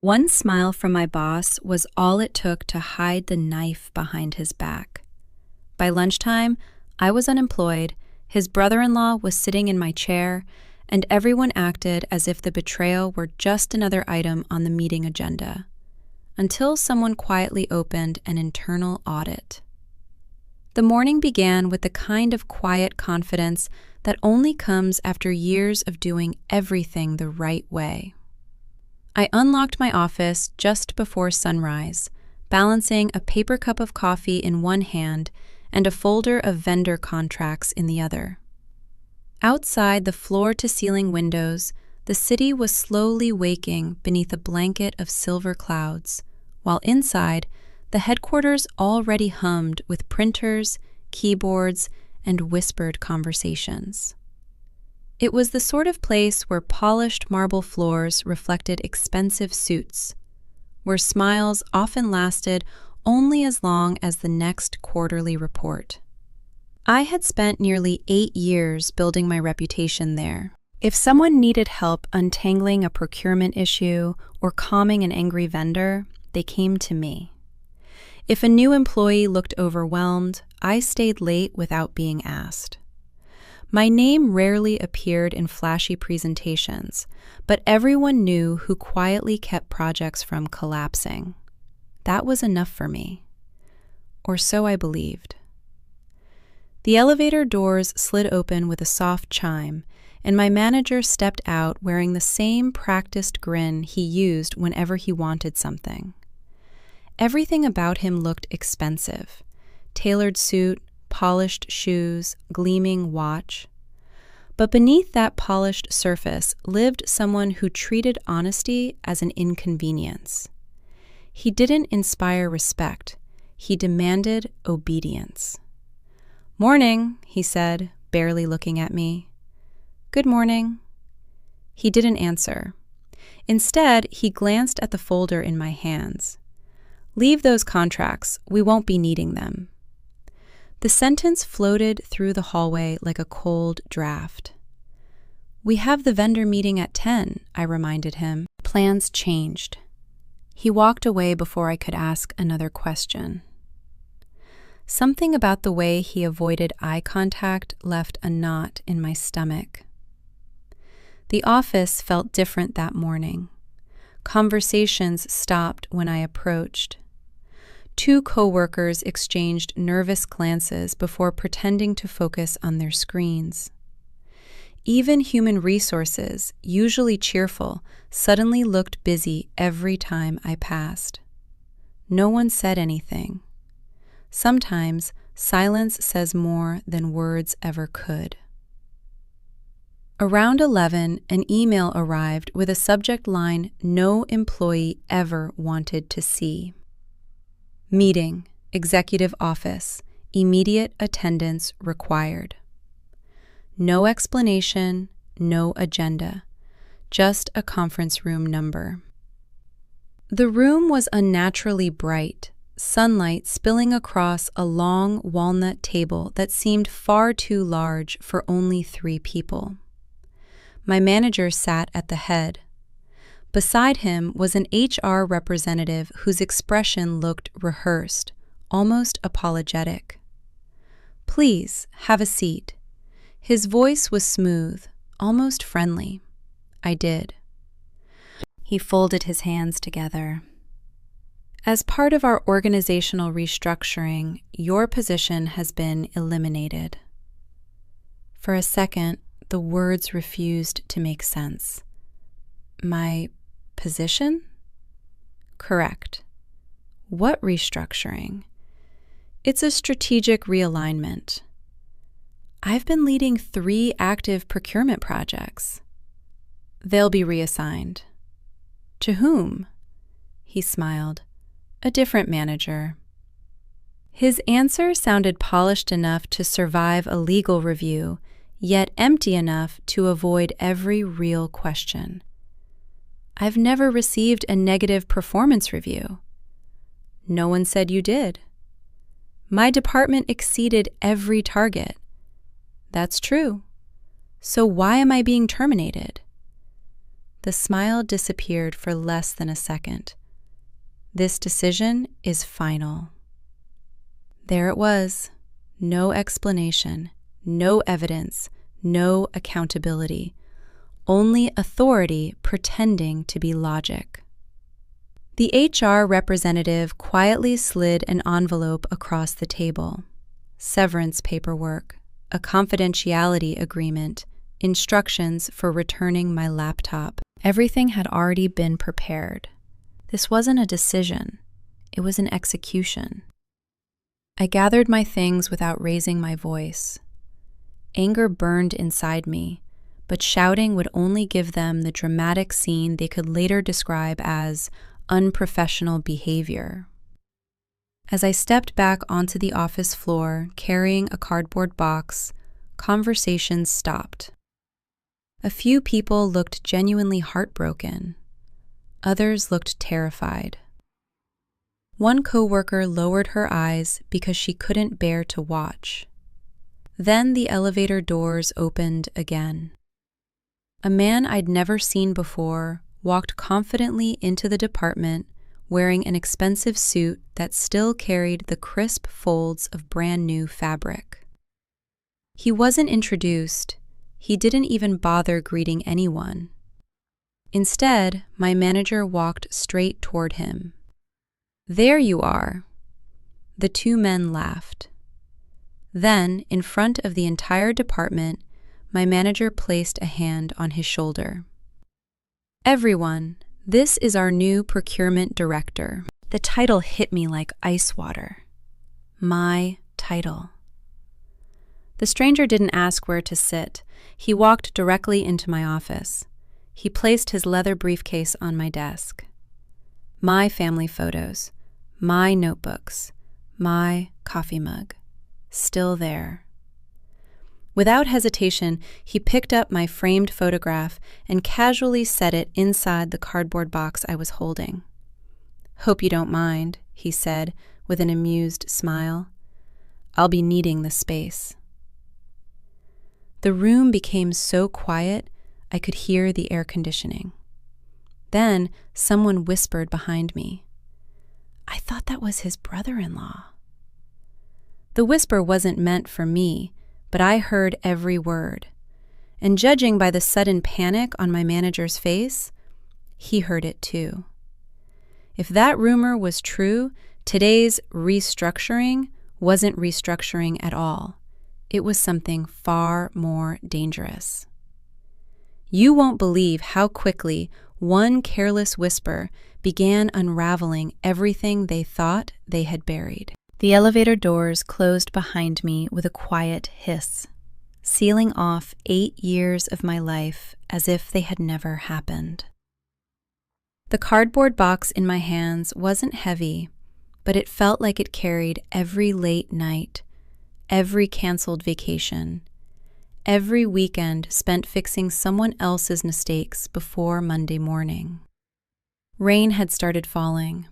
One smile from my boss was all it took to hide the knife behind his back. By lunchtime, I was unemployed, his brother-in-law was sitting in my chair, and everyone acted as if the betrayal were just another item on the meeting agenda, until someone quietly opened an internal audit. The morning began with the kind of quiet confidence that only comes after years of doing everything the right way. I unlocked my office just before sunrise, balancing a paper cup of coffee in one hand and a folder of vendor contracts in the other. Outside the floor-to-ceiling windows, the city was slowly waking beneath a blanket of silver clouds, while inside, the headquarters already hummed with printers, keyboards, and whispered conversations. It was the sort of place where polished marble floors reflected expensive suits, where smiles often lasted only as long as the next quarterly report. I had spent nearly 8 years building my reputation there. If someone needed help untangling a procurement issue or calming an angry vendor, they came to me. If a new employee looked overwhelmed, I stayed late without being asked. My name rarely appeared in flashy presentations, but everyone knew who quietly kept projects from collapsing. That was enough for me. Or so I believed. The elevator doors slid open with a soft chime, and my manager stepped out wearing the same practiced grin he used whenever he wanted something. Everything about him looked expensive: tailored suit, polished shoes, gleaming watch. But beneath that polished surface lived someone who treated honesty as an inconvenience. He didn't inspire respect. He demanded obedience. "Morning," he said, barely looking at me. "Good morning." He didn't answer. Instead, he glanced at the folder in my hands. "Leave those contracts. We won't be needing them." The sentence floated through the hallway like a cold draft. "We have the vendor meeting at 10, I reminded him. Plans changed. He walked away before I could ask another question. Something about the way he avoided eye contact left a knot in my stomach. The office felt different that morning. Conversations stopped when I approached. 2 coworkers exchanged nervous glances before pretending to focus on their screens. Even human resources, usually cheerful, suddenly looked busy every time I passed. No one said anything. Sometimes silence says more than words ever could. Around 11, an email arrived with a subject line no employee ever wanted to see. Meeting, Executive Office, immediate attendance required. No explanation, no agenda, just a conference room number. The room was unnaturally bright, sunlight spilling across a long walnut table that seemed far too large for only 3 people. My manager sat at the head. Beside him was an HR representative whose expression looked rehearsed, almost apologetic. "Please, have a seat." His voice was smooth, almost friendly. I did. He folded his hands together. "As part of our organizational restructuring, your position has been eliminated." For a second, the words refused to make sense. My position? Correct. What restructuring? It's a strategic realignment. I've been leading 3 active procurement projects. They'll be reassigned. To whom? He smiled. A different manager. His answer sounded polished enough to survive a legal review, yet empty enough to avoid every real question. I've never received a negative performance review. No one said you did. My department exceeded every target. That's true. So why am I being terminated? The smile disappeared for less than a second. This decision is final. There it was. No explanation, no evidence, no accountability. Only authority pretending to be logic. The HR representative quietly slid an envelope across the table. Severance paperwork, a confidentiality agreement, instructions for returning my laptop. Everything had already been prepared. This wasn't a decision. It was an execution. I gathered my things without raising my voice. Anger burned inside me, but shouting would only give them the dramatic scene they could later describe as unprofessional behavior. As I stepped back onto the office floor carrying a cardboard box, conversations stopped. A few people looked genuinely heartbroken. Others looked terrified. One coworker lowered her eyes because she couldn't bear to watch. Then the elevator doors opened again. A man I'd never seen before walked confidently into the department wearing an expensive suit that still carried the crisp folds of brand new fabric. He wasn't introduced. He didn't even bother greeting anyone. Instead, my manager walked straight toward him. "There you are." The two men laughed. Then, in front of the entire department, my manager placed a hand on his shoulder. "Everyone, this is our new procurement director." The title hit me like ice water. My title. The stranger didn't ask where to sit. He walked directly into my office. He placed his leather briefcase on my desk. My family photos, my notebooks, my coffee mug, still there. Without hesitation, he picked up my framed photograph and casually set it inside the cardboard box I was holding. "Hope you don't mind," he said with an amused smile. "I'll be needing the space." The room became so quiet I could hear the air conditioning. Then someone whispered behind me, "I thought that was his brother-in-law." The whisper wasn't meant for me, but I heard every word. And judging by the sudden panic on my manager's face, he heard it too. If that rumor was true, today's restructuring wasn't restructuring at all. It was something far more dangerous. You won't believe how quickly one careless whisper began unraveling everything they thought they had buried. The elevator doors closed behind me with a quiet hiss, sealing off 8 years of my life as if they had never happened. The cardboard box in my hands wasn't heavy, but it felt like it carried every late night, every canceled vacation, every weekend spent fixing someone else's mistakes before Monday morning. Rain had started falling.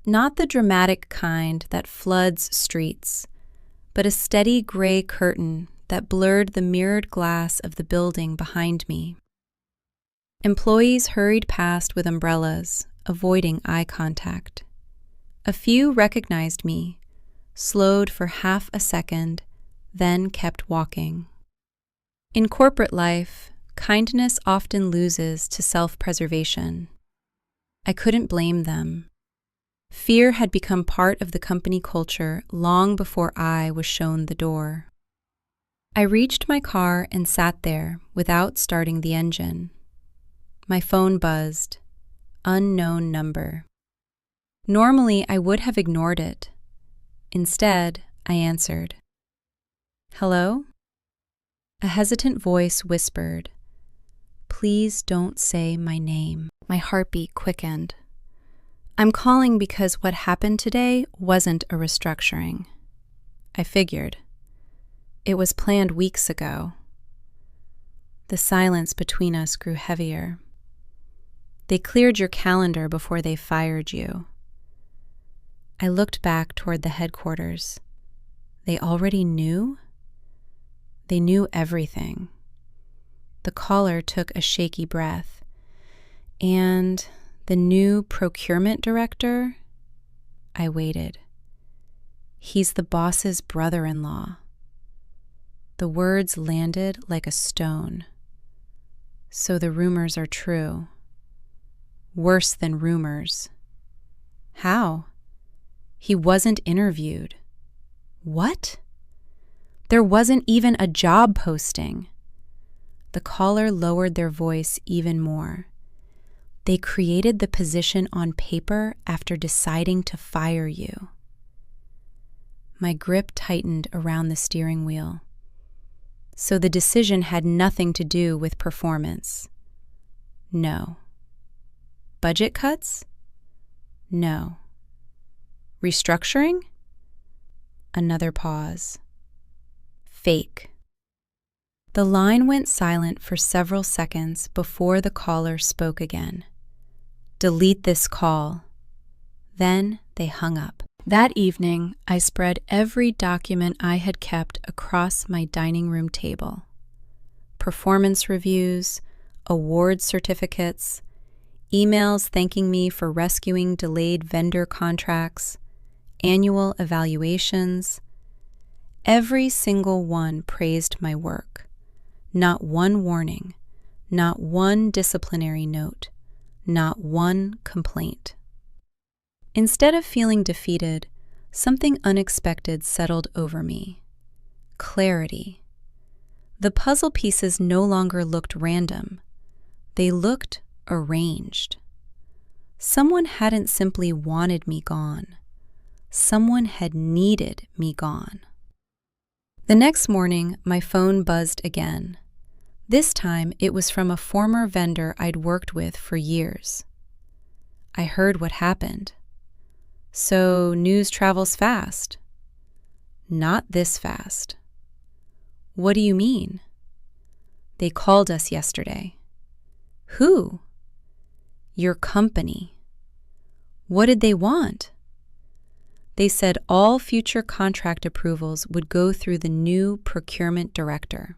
Not the dramatic kind that floods streets, but a steady gray curtain that blurred the mirrored glass of the building behind me. Employees hurried past with umbrellas, avoiding eye contact. A few recognized me, slowed for half a second, then kept walking. In corporate life, kindness often loses to self-preservation. I couldn't blame them. Fear had become part of the company culture long before I was shown the door. I reached my car and sat there without starting the engine. My phone buzzed. Unknown number. Normally, I would have ignored it. Instead, I answered. "Hello?" A hesitant voice whispered, "Please don't say my name." My heartbeat quickened. "I'm calling because what happened today wasn't a restructuring." I figured. It was planned weeks ago. The silence between us grew heavier. "They cleared your calendar before they fired you." I looked back toward the headquarters. They already knew? They knew everything. The caller took a shaky breath. And the new procurement director? I waited. He's the boss's brother-in-law. The words landed like a stone. So the rumors are true. Worse than rumors. How? He wasn't interviewed. What? There wasn't even a job posting. The caller lowered their voice even more. They created the position on paper after deciding to fire you. My grip tightened around the steering wheel. So the decision had nothing to do with performance. No. Budget cuts? No. Restructuring? Another pause. Fake. The line went silent for several seconds before the caller spoke again. Delete this call. Then they hung up. That evening, I spread every document I had kept across my dining room table. Performance reviews, award certificates, emails thanking me for rescuing delayed vendor contracts, annual evaluations. Every single one praised my work. Not one warning, not one disciplinary note, not one complaint. Instead of feeling defeated, something unexpected settled over me. Clarity. The puzzle pieces no longer looked random. They looked arranged. Someone hadn't simply wanted me gone. Someone had needed me gone. The next morning, my phone buzzed again. This time, it was from a former vendor I'd worked with for years. I heard what happened. So, news travels fast. Not this fast. What do you mean? They called us yesterday. Who? Your company. What did they want? They said all future contract approvals would go through the new procurement director.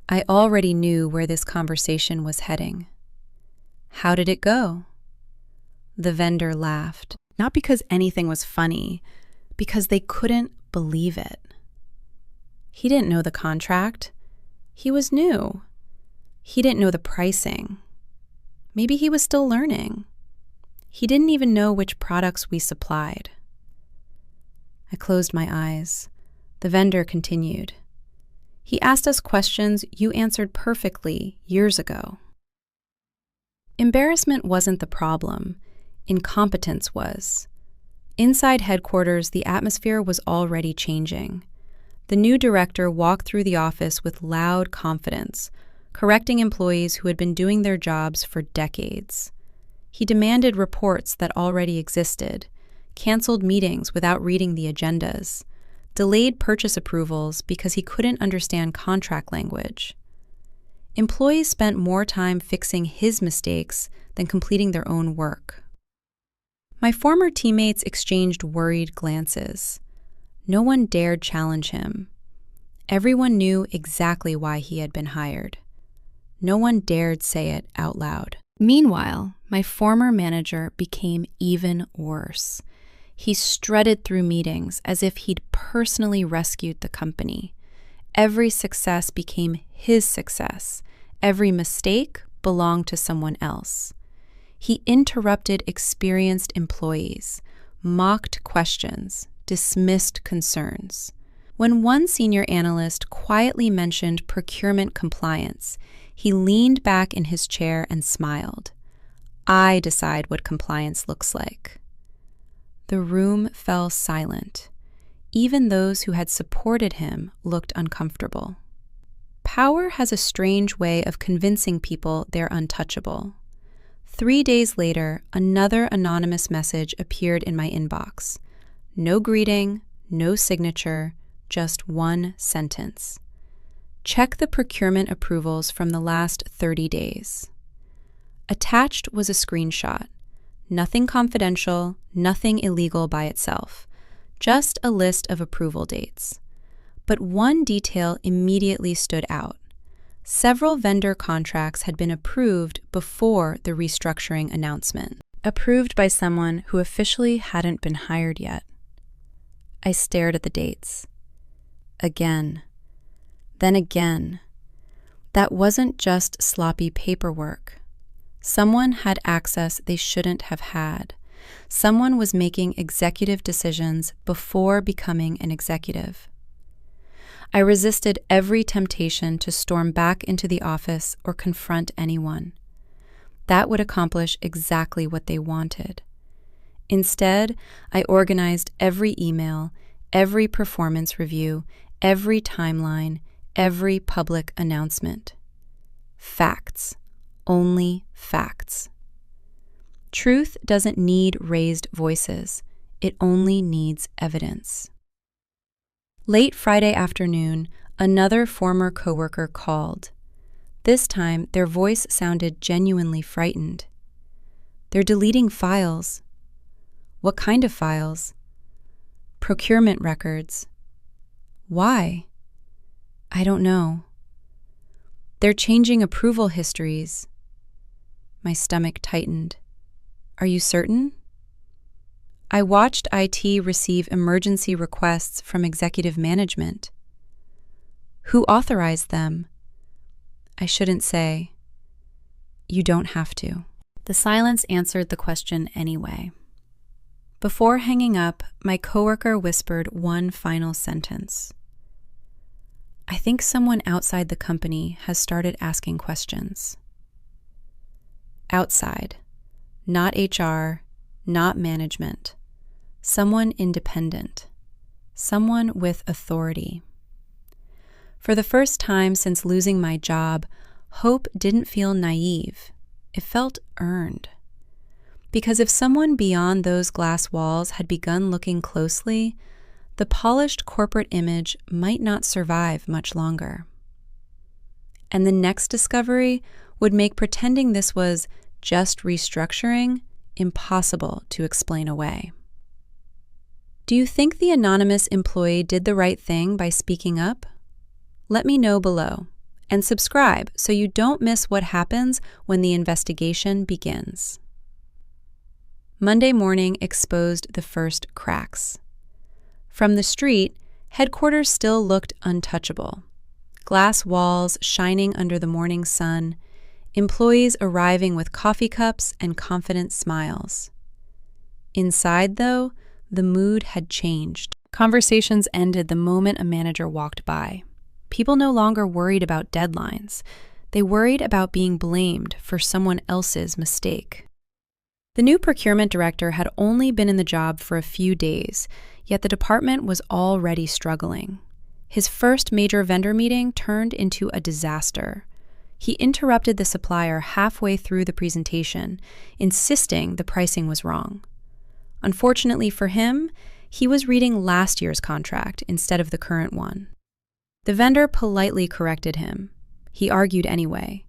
I already knew where this conversation was heading. How did it go? The vendor laughed, not because anything was funny, because they couldn't believe it. He didn't know the contract. He was new. He didn't know the pricing. Maybe he was still learning. He didn't even know which products we supplied. I closed my eyes. The vendor continued. He asked us questions you answered perfectly years ago. Embarrassment wasn't the problem. Incompetence was. Inside headquarters, the atmosphere was already changing. The new director walked through the office with loud confidence, correcting employees who had been doing their jobs for decades. He demanded reports that already existed, canceled meetings without reading the agendas, delayed purchase approvals because he couldn't understand contract language. Employees spent more time fixing his mistakes than completing their own work. My former teammates exchanged worried glances. No one dared challenge him. Everyone knew exactly why he had been hired. No one dared say it out loud. Meanwhile, my former manager became even worse. He strutted through meetings as if he'd personally rescued the company. Every success became his success. Every mistake belonged to someone else. He interrupted experienced employees, mocked questions, dismissed concerns. When one senior analyst quietly mentioned procurement compliance, he leaned back in his chair and smiled. I decide what compliance looks like. The room fell silent. Even those who had supported him looked uncomfortable. Power has a strange way of convincing people they're untouchable. 3 days later, another anonymous message appeared in my inbox. No greeting, no signature, just one sentence. Check the procurement approvals from the last 30 days. Attached was a screenshot. Nothing confidential, nothing illegal by itself. Just a list of approval dates. But one detail immediately stood out. Several vendor contracts had been approved before the restructuring announcement, approved by someone who officially hadn't been hired yet. I stared at the dates. Again. Then again. That wasn't just sloppy paperwork. Someone had access they shouldn't have had. Someone was making executive decisions before becoming an executive. I resisted every temptation to storm back into the office or confront anyone. That would accomplish exactly what they wanted. Instead, I organized every email, every performance review, every timeline, every public announcement. Facts. Only facts. Truth doesn't need raised voices. It only needs evidence. Late Friday afternoon, another former coworker called. This time, their voice sounded genuinely frightened. They're deleting files. What kind of files? Procurement records. Why? I don't know. They're changing approval histories. My stomach tightened. Are you certain? I watched IT receive emergency requests from executive management. Who authorized them? I shouldn't say. You don't have to. The silence answered the question anyway. Before hanging up, my coworker whispered one final sentence. I think someone outside the company has started asking questions. Outside. Not HR, not management. Someone independent. Someone with authority. For the first time since losing my job, hope didn't feel naive. It felt earned. Because if someone beyond those glass walls had begun looking closely, the polished corporate image might not survive much longer. And the next discovery would make pretending this was just restructuring impossible to explain away. Do you think the anonymous employee did the right thing by speaking up? Let me know below, and subscribe so you don't miss what happens when the investigation begins. Monday morning exposed the first cracks. From the street, headquarters still looked untouchable. Glass walls shining under the morning sun, employees arriving with coffee cups and confident smiles. Inside, though, the mood had changed. Conversations ended the moment a manager walked by. People no longer worried about deadlines. They worried about being blamed for someone else's mistake. The new procurement director had only been in the job for a few days, yet the department was already struggling. His first major vendor meeting turned into a disaster. He interrupted the supplier halfway through the presentation, insisting the pricing was wrong. Unfortunately for him, he was reading last year's contract instead of the current one. The vendor politely corrected him. He argued anyway.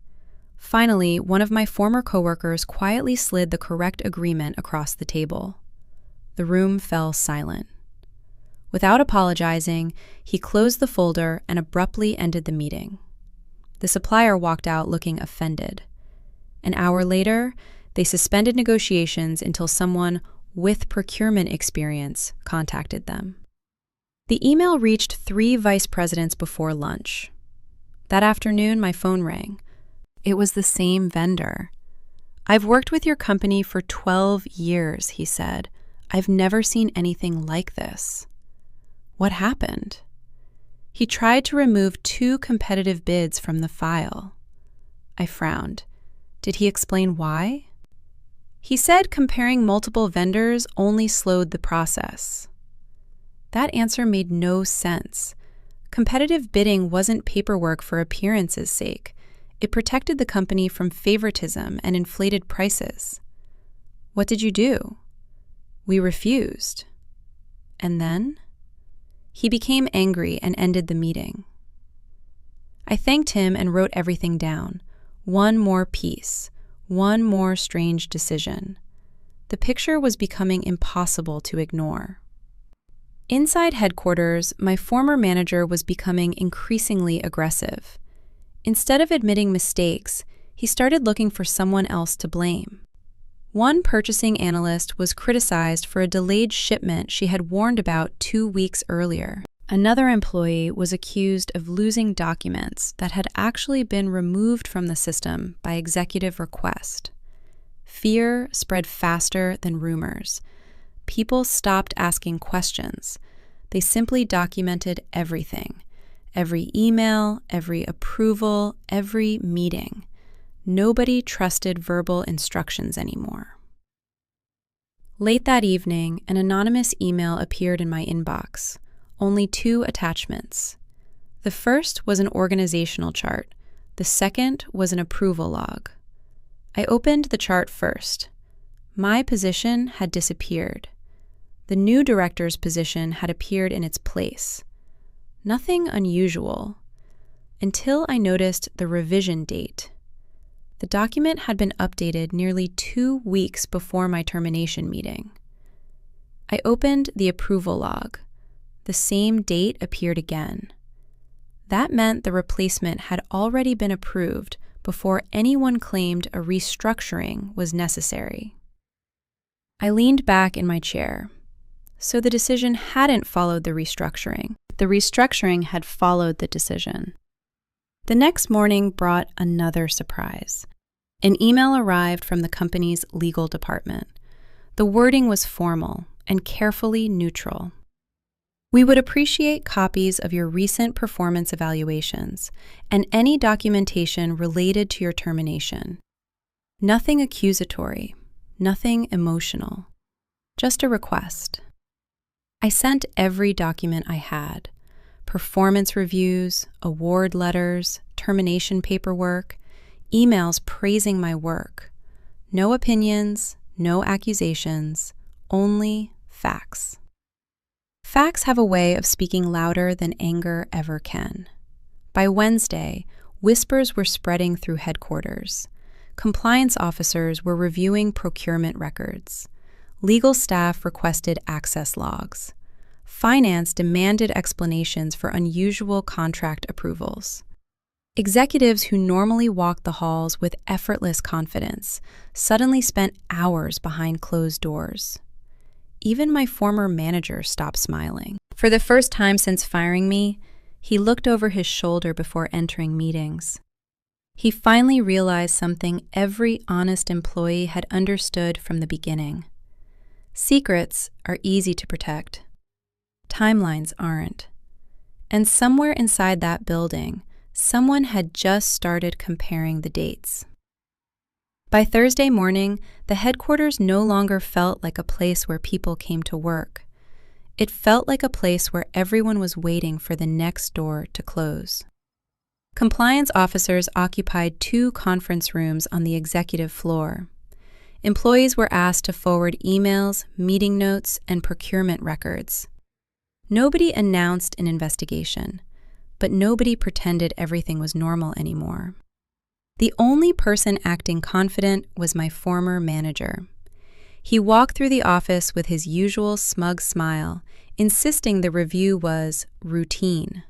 Finally, one of my former coworkers quietly slid the correct agreement across the table. The room fell silent. Without apologizing, he closed the folder and abruptly ended the meeting. The supplier walked out looking offended. An hour later, they suspended negotiations until someone with procurement experience contacted them. The email reached 3 vice presidents before lunch. That afternoon, my phone rang. It was the same vendor. I've worked with your company for 12 years, he said. I've never seen anything like this. What happened? He tried to remove 2 competitive bids from the file. I frowned. Did he explain why? He said comparing multiple vendors only slowed the process. That answer made no sense. Competitive bidding wasn't paperwork for appearance's sake. It protected the company from favoritism and inflated prices. What did you do? We refused. And then? He became angry and ended the meeting. I thanked him and wrote everything down. One more piece. One more strange decision. The picture was becoming impossible to ignore. Inside headquarters, my former manager was becoming increasingly aggressive. Instead of admitting mistakes, he started looking for someone else to blame. One purchasing analyst was criticized for a delayed shipment she had warned about 2 weeks earlier. Another employee was accused of losing documents that had actually been removed from the system by executive request. Fear spread faster than rumors. People stopped asking questions. They simply documented everything. Every email, every approval, every meeting. Nobody trusted verbal instructions anymore. Late that evening, an anonymous email appeared in my inbox. Only 2 attachments. The first was an organizational chart. The second was an approval log. I opened the chart first. My position had disappeared. The new director's position had appeared in its place. Nothing unusual, until I noticed the revision date. The document had been updated nearly 2 weeks before my termination meeting. I opened the approval log. The same date appeared again. That meant the replacement had already been approved before anyone claimed a restructuring was necessary. I leaned back in my chair. So the decision hadn't followed the restructuring. The restructuring had followed the decision. The next morning brought another surprise. An email arrived from the company's legal department. The wording was formal and carefully neutral. We would appreciate copies of your recent performance evaluations and any documentation related to your termination. Nothing accusatory, nothing emotional, just a request. I sent every document I had: performance reviews, award letters, termination paperwork, emails praising my work. No opinions, no accusations, only facts. Facts have a way of speaking louder than anger ever can. By Wednesday, whispers were spreading through headquarters. Compliance officers were reviewing procurement records. Legal staff requested access logs. Finance demanded explanations for unusual contract approvals. Executives who normally walked the halls with effortless confidence suddenly spent hours behind closed doors. Even my former manager stopped smiling. For the first time since firing me, he looked over his shoulder before entering meetings. He finally realized something every honest employee had understood from the beginning. Secrets are easy to protect. Timelines aren't. And somewhere inside that building, someone had just started comparing the dates. By Thursday morning, the headquarters no longer felt like a place where people came to work. It felt like a place where everyone was waiting for the next door to close. Compliance officers occupied 2 conference rooms on the executive floor. Employees were asked to forward emails, meeting notes, and procurement records. Nobody announced an investigation, but nobody pretended everything was normal anymore. The only person acting confident was my former manager. He walked through the office with his usual smug smile, insisting the review was routine.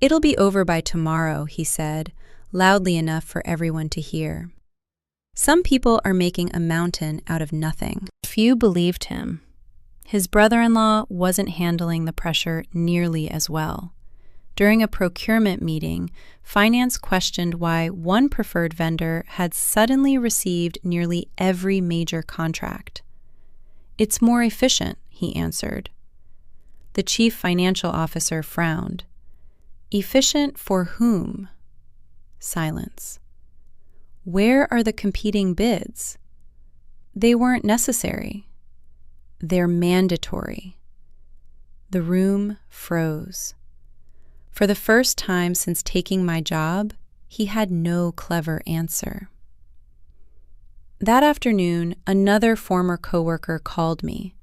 "It'll be over by tomorrow," he said, loudly enough for everyone to hear. Some people are making a mountain out of nothing. Few believed him. His brother-in-law wasn't handling the pressure nearly as well. During a procurement meeting, finance questioned why one preferred vendor had suddenly received nearly every major contract. "It's more efficient," he answered. The chief financial officer frowned. "Efficient for whom?" Silence. "Where are the competing bids?" "They weren't necessary." "They're mandatory." The room froze. For the first time since taking my job, he had no clever answer. That afternoon, another former coworker called me.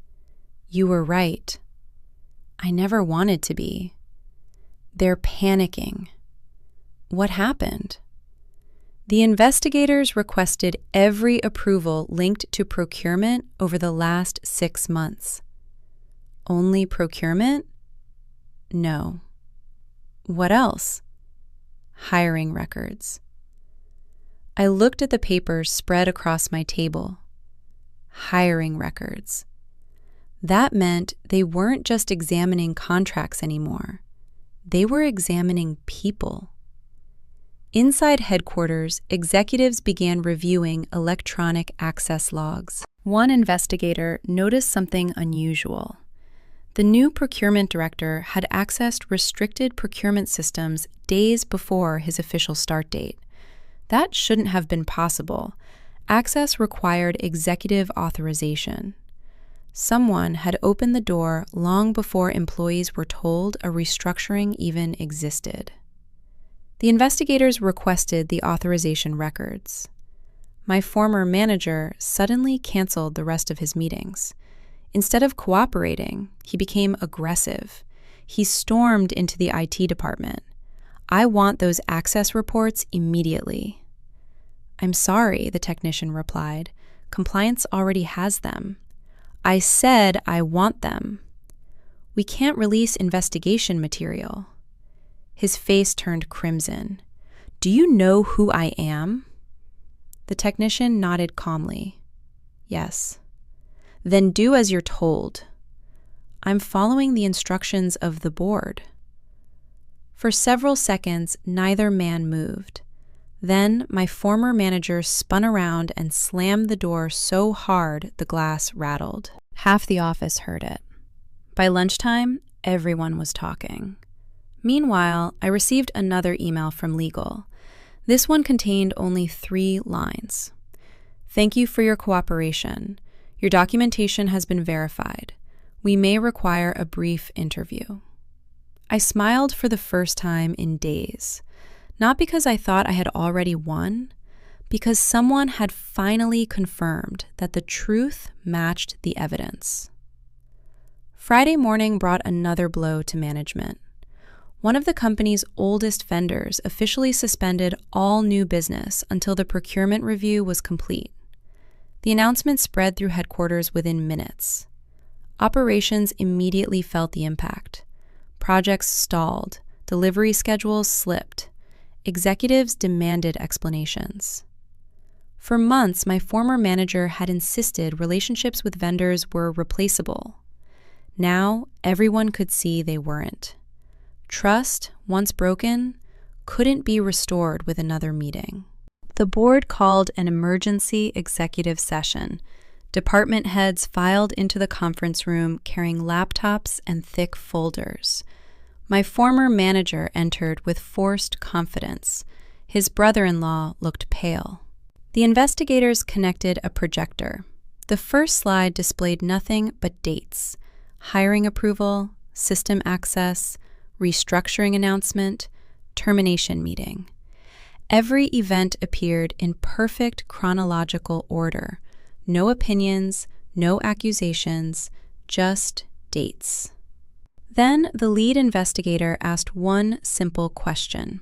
"You were right." "I never wanted to be." "They're panicking." "What happened?" "The investigators requested every approval linked to procurement over the last 6 months." "Only procurement?" "No." "What else?" hiring records. I looked at the papers spread across my table. Hiring records. That meant they weren't just examining contracts anymore. They were examining people. Inside headquarters, executives began reviewing electronic access logs. One investigator noticed something unusual. The new procurement director had accessed restricted procurement systems days before his official start date. That shouldn't have been possible. Access required executive authorization. Someone had opened the door long before employees were told a restructuring even existed. The investigators requested the authorization records. My former manager suddenly canceled the rest of his meetings. Instead of cooperating, he became aggressive. He stormed into the IT department. "I want those access reports immediately." "I'm sorry," the technician replied. "Compliance already has them." "I said I want them." "We can't release investigation material." His face turned crimson. "Do you know who I am?" The technician nodded calmly. "Yes." "Then do as you're told." "I'm following the instructions of the board." For several seconds, neither man moved. Then my former manager spun around and slammed the door so hard the glass rattled. Half the office heard it. By lunchtime, everyone was talking. Meanwhile, I received another email from legal. This one contained only 3 lines. "Thank you for your cooperation. Your documentation has been verified. We may require a brief interview." I smiled for the first time in days. Not because I thought I had already won, because someone had finally confirmed that the truth matched the evidence. Friday morning brought another blow to management. One of the company's oldest vendors officially suspended all new business until the procurement review was complete. The announcement spread through headquarters within minutes. Operations immediately felt the impact. Projects stalled, delivery schedules slipped. Executives demanded explanations. For months, my former manager had insisted relationships with vendors were replaceable. Now, everyone could see they weren't. Trust, once broken, couldn't be restored with another meeting. The board called an emergency executive session. Department heads filed into the conference room carrying laptops and thick folders. My former manager entered with forced confidence. His brother-in-law looked pale. The investigators connected a projector. The first slide displayed nothing but dates: hiring approval, system access, restructuring announcement, termination meeting. Every event appeared in perfect chronological order. No opinions, no accusations, just dates. Then the lead investigator asked one simple question.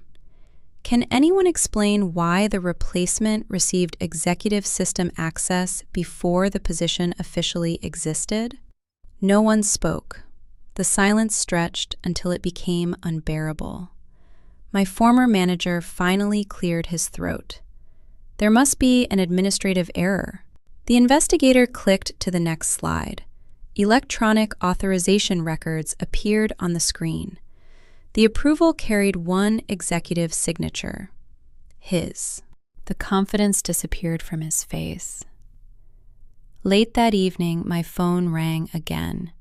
"Can anyone explain why the replacement received executive system access before the position officially existed?" No one spoke. The silence stretched until it became unbearable. My former manager finally cleared his throat. "There must be an administrative error." The investigator clicked to the next slide. Electronic authorization records appeared on the screen. The approval carried one executive signature. His. The confidence disappeared from his face. Late that evening, my phone rang again.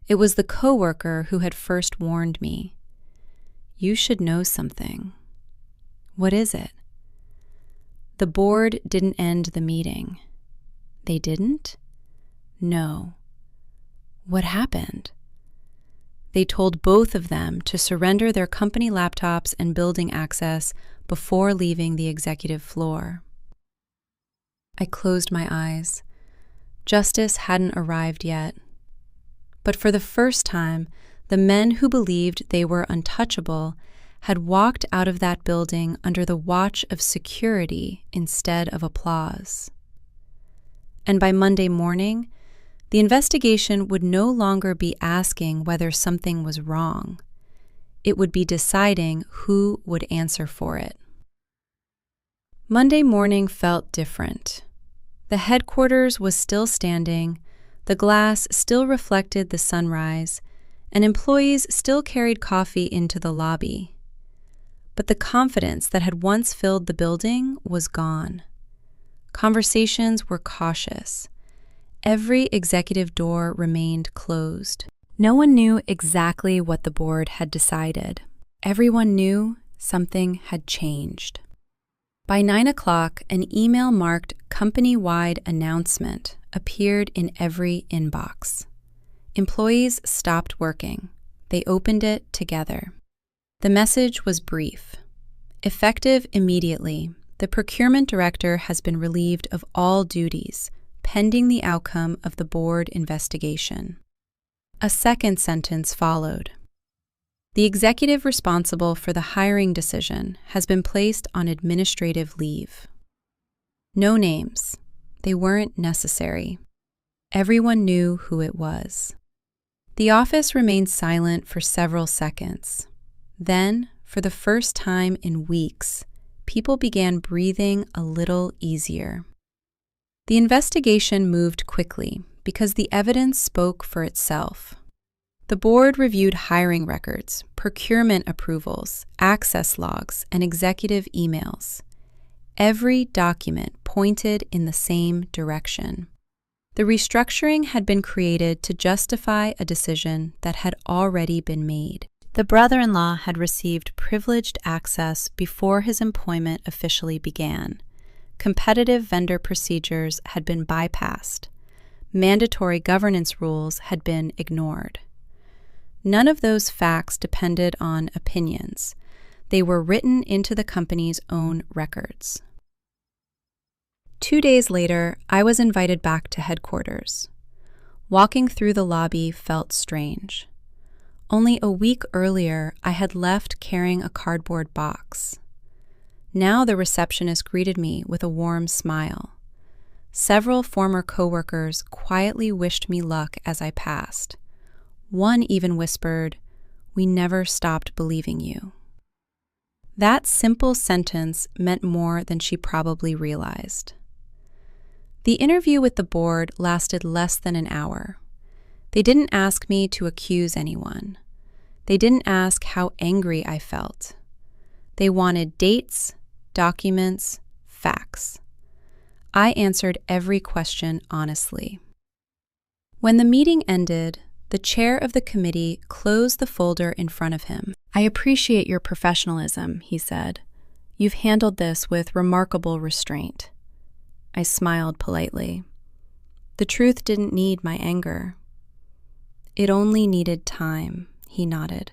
It was the coworker who had first warned me. "You should know something." "What is it?" "The board didn't end the meeting." "They didn't?" "No." "What happened?" "They told both of them to surrender their company laptops and building access before leaving the executive floor." I closed my eyes. Justice hadn't arrived yet. But for the first time, the men who believed they were untouchable had walked out of that building under the watch of security instead of applause. And by Monday morning, the investigation would no longer be asking whether something was wrong. it would be deciding who would answer for it. Monday morning felt different. The headquarters was still standing, the glass still reflected the sunrise, and employees still carried coffee into the lobby. But the confidence that had once filled the building was gone. Conversations were cautious. Every executive door remained closed. No one knew exactly what the board had decided. Everyone knew something had changed. By 9 o'clock, an email marked company-wide announcement appeared in every inbox. Employees stopped working. They opened it together. The message was brief. Effective immediately, the procurement director has been relieved of all duties, pending the outcome of the board investigation. A second sentence followed. The executive responsible for the hiring decision has been placed on administrative leave. No names. They weren't necessary. Everyone knew who it was. The office remained silent for several seconds. Then, for the first time in weeks, people began breathing a little easier. The investigation moved quickly because the evidence spoke for itself. The board reviewed hiring records, procurement approvals, access logs, and executive emails. Every document pointed in the same direction. The restructuring had been created to justify a decision that had already been made. The brother-in-law had received privileged access before his employment officially began. Competitive vendor procedures had been bypassed. Mandatory governance rules had been ignored. None of those facts depended on opinions. They were written into the company's own records. 2 days later, I was invited back to headquarters. Walking through the lobby felt strange. Only a week earlier, I had left carrying a cardboard box. Now the receptionist greeted me with a warm smile. Several former coworkers quietly wished me luck as I passed. One even whispered, "We never stopped believing you." That simple sentence meant more than she probably realized. The interview with the board lasted less than an hour. They didn't ask me to accuse anyone. They didn't ask how angry I felt. They wanted dates, documents, facts. I answered every question honestly. When the meeting ended, the chair of the committee closed the folder in front of him. "I appreciate your professionalism," he said. "You've handled this with remarkable restraint." I smiled politely. The truth didn't need my anger. "It only needed time," he nodded.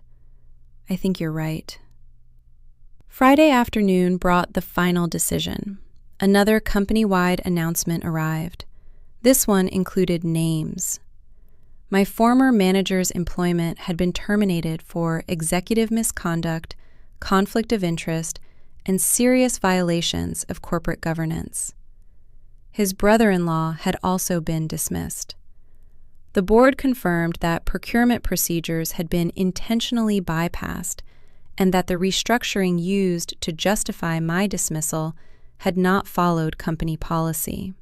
"I think you're right." Friday afternoon brought the final decision. Another company-wide announcement arrived. This one included names. My former manager's employment had been terminated for executive misconduct, conflict of interest, and serious violations of corporate governance. His brother-in-law had also been dismissed. The board confirmed that procurement procedures had been intentionally bypassed and that the restructuring used to justify my dismissal had not followed company policy.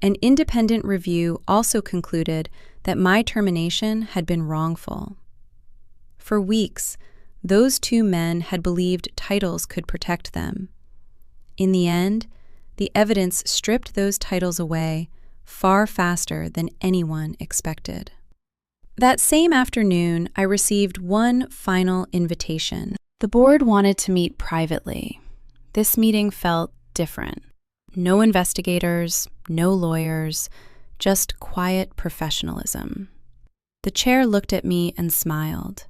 An independent review also concluded that my termination had been wrongful. For weeks, those two men had believed titles could protect them. In the end, the evidence stripped those titles away far faster than anyone expected. That same afternoon, I received one final invitation. The board wanted to meet privately. This meeting felt different. No investigators, no lawyers, just quiet professionalism. The chair looked at me and smiled.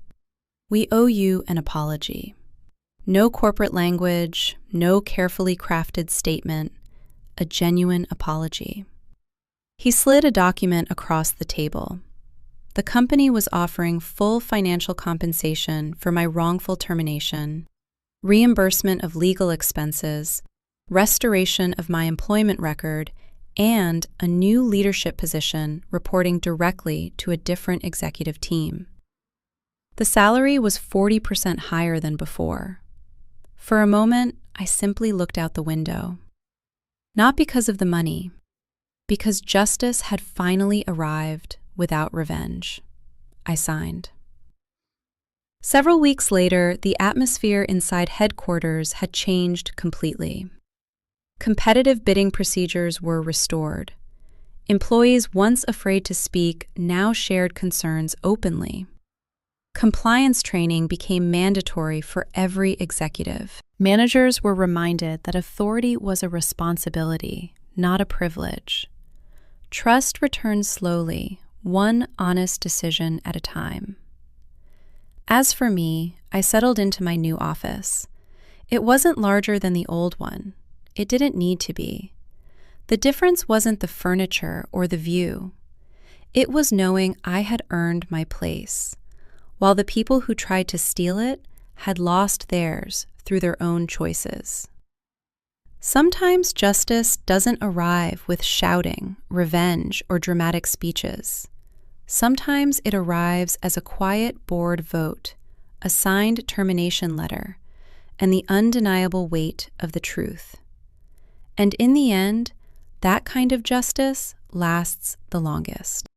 "We owe you an apology." No corporate language, no carefully crafted statement, a genuine apology. He slid a document across the table. The company was offering full financial compensation for my wrongful termination, reimbursement of legal expenses, restoration of my employment record, and a new leadership position reporting directly to a different executive team. The salary was 40% higher than before. For a moment, I simply looked out the window. Not because of the money, because justice had finally arrived without revenge. I signed. Several weeks later, the atmosphere inside headquarters had changed completely. Competitive bidding procedures were restored. Employees once afraid to speak now shared concerns openly. Compliance training became mandatory for every executive. Managers were reminded that authority was a responsibility, not a privilege. Trust returned slowly, one honest decision at a time. As for me, I settled into my new office. It wasn't larger than the old one. It didn't need to be. The difference wasn't the furniture or the view. It was knowing I had earned my place, while the people who tried to steal it had lost theirs through their own choices. Sometimes justice doesn't arrive with shouting, revenge, or dramatic speeches. Sometimes it arrives as a quiet board vote, a signed termination letter, and the undeniable weight of the truth. And in the end, that kind of justice lasts the longest.